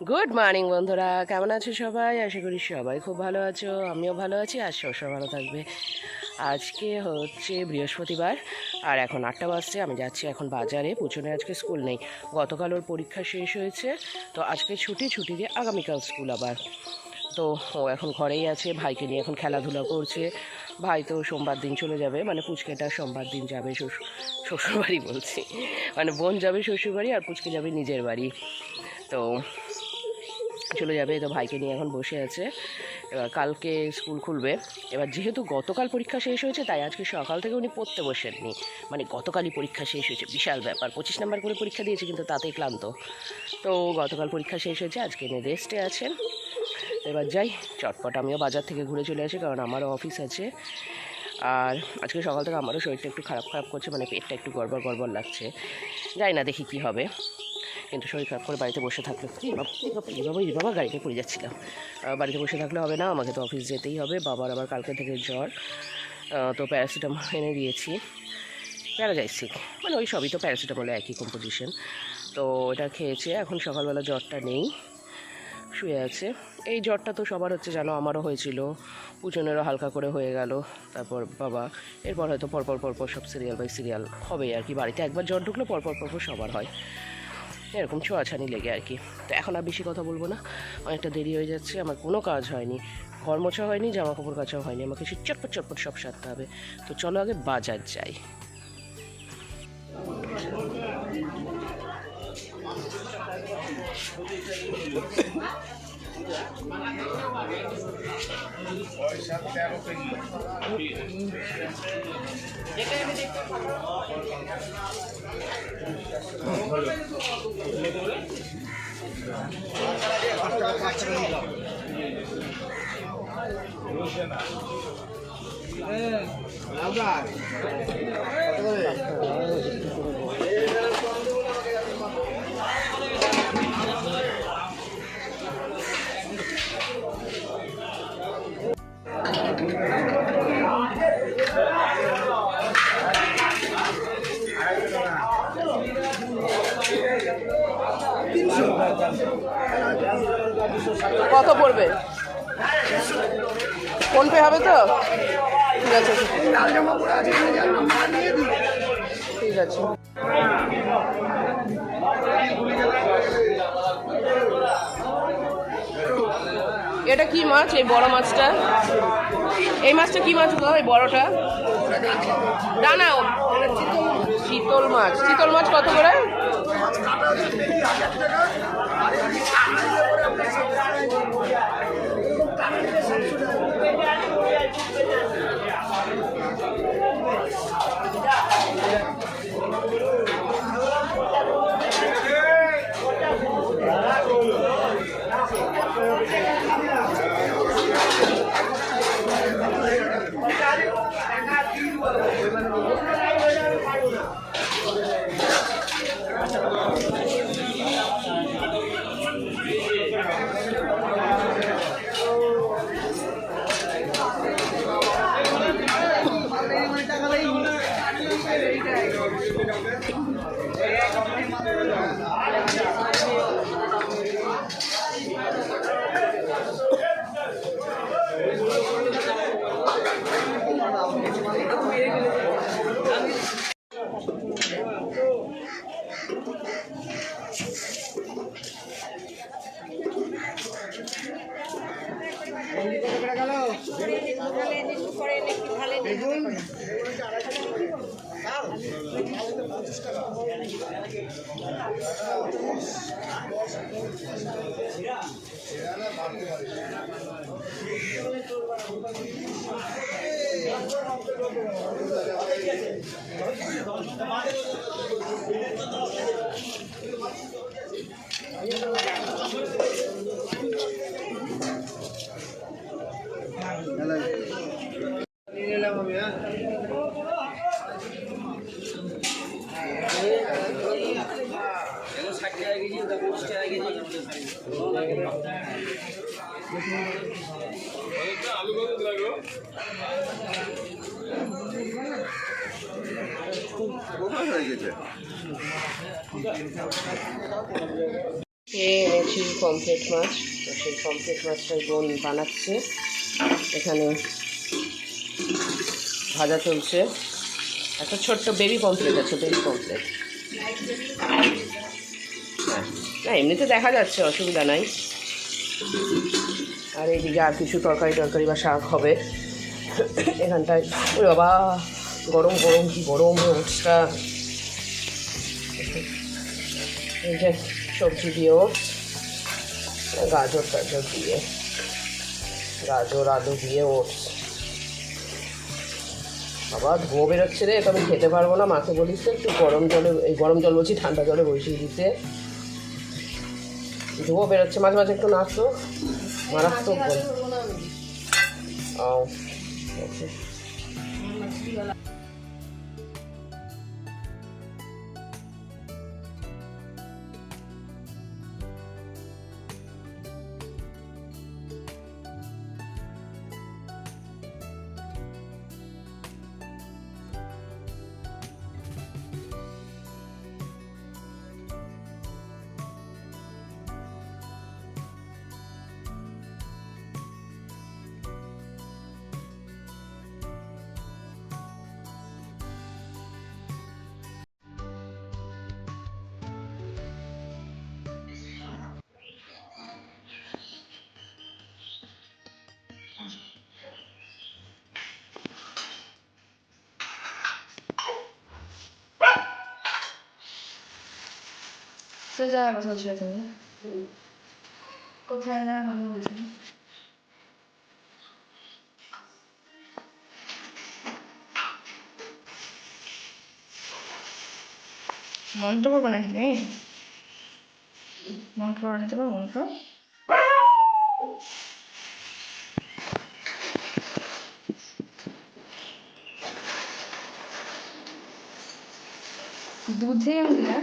Good morning বন্ধুরা, কেমন আছো সবাই? আশা করি সবাই খুব ভালো আছো, আমিও ভালো আছি আর সবসময় ভালো থাকবে। আজকে হচ্ছে বৃহস্পতিবার আর এখন 8টা বাজছে। আমি যাচ্ছি এখন বাজারে। পুজনে আজকে স্কুল নেই, গতকাল ওর পরীক্ষা শেষ হয়েছে, তো আজকে ছুটি দিয়ে আগামীকাল স্কুল আবার। তো ও এখন ঘরেই আছে, ভাইকে নিয়ে এখন খেলাধুলা করছে। ভাই তো সোমবার দিন চলে যাবে, মানে পুচকেটা সোমবার দিন যাবে শ্বশুরবাড়ি বলছি, মানে বোন যাবে শ্বশুরবাড়ি আর পুচকে যাবে নিজের বাড়ি, তো চলে যাবে। তো ভাইকে নিয়ে এখন বসে আছে। এবার কালকে স্কুল খুলবে। এবার যেহেতু গতকাল পরীক্ষা শেষ হয়েছে তাই আজকে সকাল থেকে উনি পড়তে বসেননি, মানে গতকালই পরীক্ষা শেষ হয়েছে, বিশাল ব্যাপার। 25 নাম্বার করে পরীক্ষা দিয়েছে কিন্তু তাতেই ক্লান্ত। তো গতকাল পরীক্ষা শেষ হয়েছে, আজকে এনে রেস্টে আছেন। এবার যাই চটপট আমিও বাজার থেকে ঘুরে চলে আসি, কারণ আমারও অফিস আছে। আর আজকে সকাল থেকে আমারও শরীরটা একটু খারাপ করছে, মানে পেটটা একটু গড়বড় লাগছে। যাই না, দেখি কি হবে। কিন্তু শরীর খারাপ করে বাড়িতে বসে থাকলে বাবা গাড়িতে পড়ে যাচ্ছিলাম। বাড়িতে বসে থাকলে হবে না, আমাকে তো অফিস যেতেই হবে। বাবার আবার কালকে থেকে জ্বর, তো প্যারাসিটামল এনে দিয়েছি, প্যারাজাইসিক, মানে ওই সবই তো প্যারাসিটামলে একই কম্পোজিশন। তো এটা খেয়েছে, এখন সকালবেলা জ্বরটা নেই, শুয়ে আছে। এই জ্বরটা তো সবার হচ্ছে, জানো, আমারও হয়েছিল, পুজনেরও হালকা করে হয়ে গেল, তারপর বাবা, এরপর হয়তো পরপর সব সিরিয়াল বাই সিরিয়াল হবেই আর কি। বাড়িতে একবার জ্বর ঢুকলে পরপর সবার হয়, এরকম ছোঁয়াছানি লেগে আর কি। তো এখন আর বেশি কথা বলবো না, অনেকটা দেরি হয়ে যাচ্ছে, আমার কোনো কাজ হয়নি, ঘর মোছা হয়নি, জামা কাপড় কাচাও হয়নি, আমাকে সে চটপট সব সারতে হবে। তো চলো আগে বাজার যাই। কত পড়বে? ফোনপে হবে তো? ঠিক আছে ঠিক আছে। এটা কি মাছ? এই বড় মাছটা, এই মাছটা কি মাছ গো? এই বড়টা ডানা চিতল মাছ। চিতল মাছ কত করে? এনেছি পমফ্রেট মাছ, তো সেই পমফ্রেট মাছটাই বোন বানাচ্ছে। এখানে ভাজা চলছে। একটা ছোট্ট বেবি পমফ্রেট আছে, বেবি পমফ্রেট। না এমনিতে দেখা যাচ্ছে, অসুবিধা নাই। আর এইদিকে আর কিছু তরকারি বা শাক হবে এখানটায়। ওই বাবা গরম গরম, কি গরম ওটসটা। এই যে সবজি দিয়েও গাজর টাজর দিয়ে, গাজর আলু দিয়ে ওটস। বাবা ধোঁয়া বেরোচ্ছে রে, এটা আমি খেতে পারবো না। মাকে বলিস তো একটু গরম জলে, এই গরম জল বলছি, ঠান্ডা জলে বসিয়ে দিতে। ধোঁয়া বেরোচ্ছে, মাঝে মাঝে একটু নাচতো, মারাত্মক বল। কোথায় কথা বলছিলে তুমি? কোথায় না কথা বলছিলে? মন্ত্র করবো নাকি তুমি? মন্ত্র বানাতে পারো? মন্ত্র দুধে না?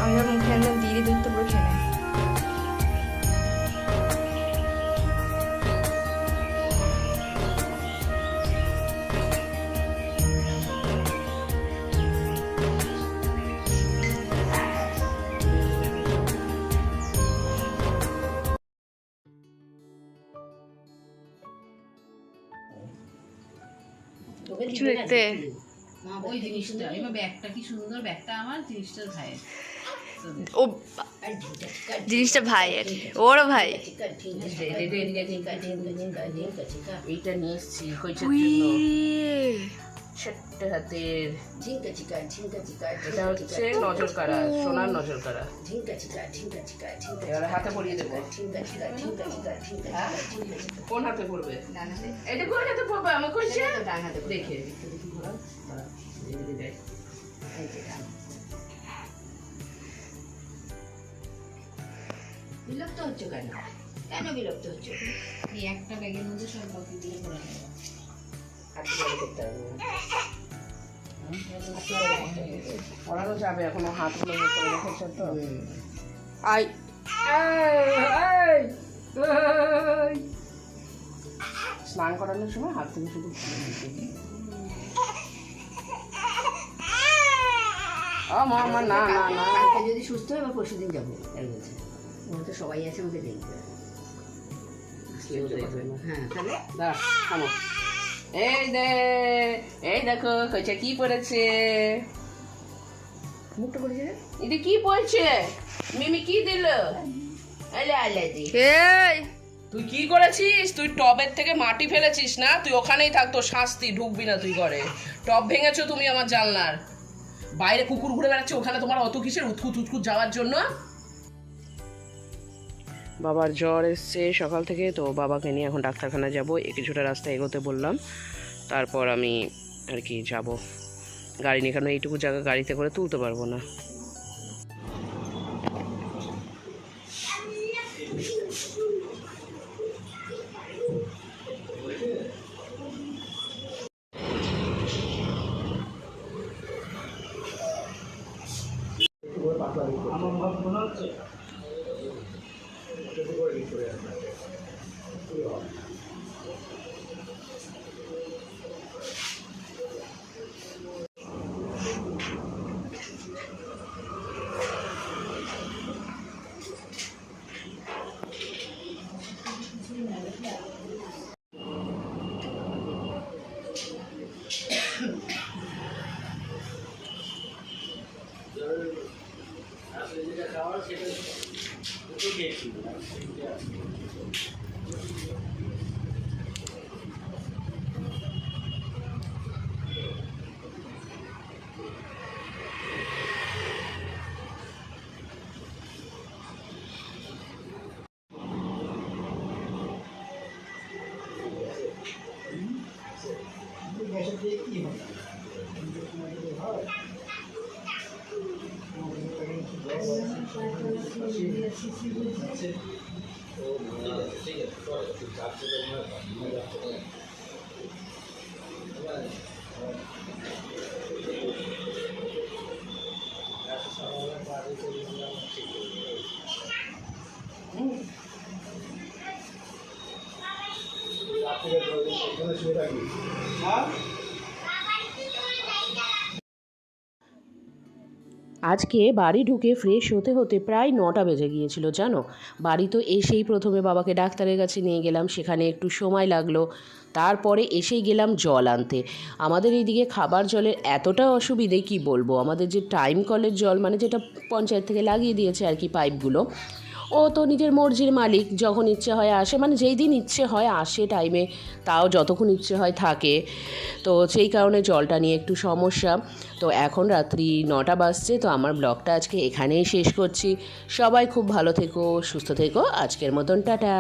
আমরা মুখে একদম দিয়ে দুধ তো পুরো খেয়ে নেয়। কিছু দেখতে ওই জিনিসটা এবার ব্যাগটা কি সুন্দর, ব্যাগটা আমার, জিনিসটা ভাইয়ের। ও জিনিসটা ভাইয়ের, ওরও ভাই। এইটা নিয়ে এসছি হয়েছে ছোট্ট হাতের। এটা হচ্ছে নজর কাড়া, সোনার নজর কাড়া। এবারে হাতে পরিয়ে দেবো। কোন হাতে পড়বে? এটা কোন হাতে পড়বে? আমি করছি দেখে বিরক্ত হচ্ছে কেন? কেন বিরক্ত হচ্ছে? এই একটা ব্যাগের মধ্যে সব বাকি দিয়ে করা যাবে। পড়ানো যাবে, এখনো হাতগুলো করে রেখেছে তো। আই স্নান করানোর সময় হাত থেকে শুধু মা না না না, কালকে যদি সুস্থ হয় আবার পরশু দিন যাবো তাই বলছে। ওরা তো সবাই আছে, আমাকে দেখবে। হ্যাঁ তাহলে দাঁড়া থামো। এই দেখো কইছে কি পড়েছে, মুখটা করেছে রে। এটা কি পড়ছে, মিমি কি দিল? আলে আলে দি এই তুই কি করেছিস? তুই টবের থেকে মাটি ফেলেছিস না, তুই ওখানেই থাক, তোর শাস্তি, ঢুকবি না তুই ঘরে। টব ভেঙেছো তুমি আমার জানলার, বাইরে কুকুর ঘুরে বেড়াচ্ছে, ওখানে তোমার অত কিসের উৎকুত উৎকুত যাওয়ার জন্য? বাবার জ্বর এসছে সকাল থেকে, তো বাবাকে নিয়ে এখন ডাক্তারখানা যাব। কিছুটা রাস্তা এগোতে বললাম, তারপর আমি আর কি যাব। গাড়ি নিয়ে, কারণ এইটুকু জায়গা গাড়িতে করে তুলতে পারবো না। আজকে বাড়ি ঢুকে ফ্রেশ হতে হতে প্রায় 9টা বেজে গিয়েছিল জানো। বাড়ি তো এসেই প্রথমে বাবাকে ডাক্তারের কাছে নিয়ে গেলাম, সেখানে একটু সময় লাগলো। তারপরে এসেই গেলাম জল আনতে। আমাদের এইদিকে খাবার জলের এতটা অসুবিধে কি বলবো, আমাদের যে টাইম কলের জল, মানে যেটা পঞ্চায়েত থেকে লাগিয়ে দিয়েছে আর কি পাইপগুলো, ও তো নিজের মর্জির মালিক, যখন ইচ্ছে হয় আসে, মানে যেই দিন ইচ্ছে হয় আসে টাইমে, তাও যতক্ষণ ইচ্ছে হয় থাকে। তো সেই কারণে জলটা নিয়ে একটু সমস্যা। তো এখন রাত্রি 9টা বাজছে, তো আমার ব্লগটা আজকে এখানেই শেষ করছি। সবাই খুব ভালো থেকো, সুস্থ থেকো, আজকের মতন টাটা।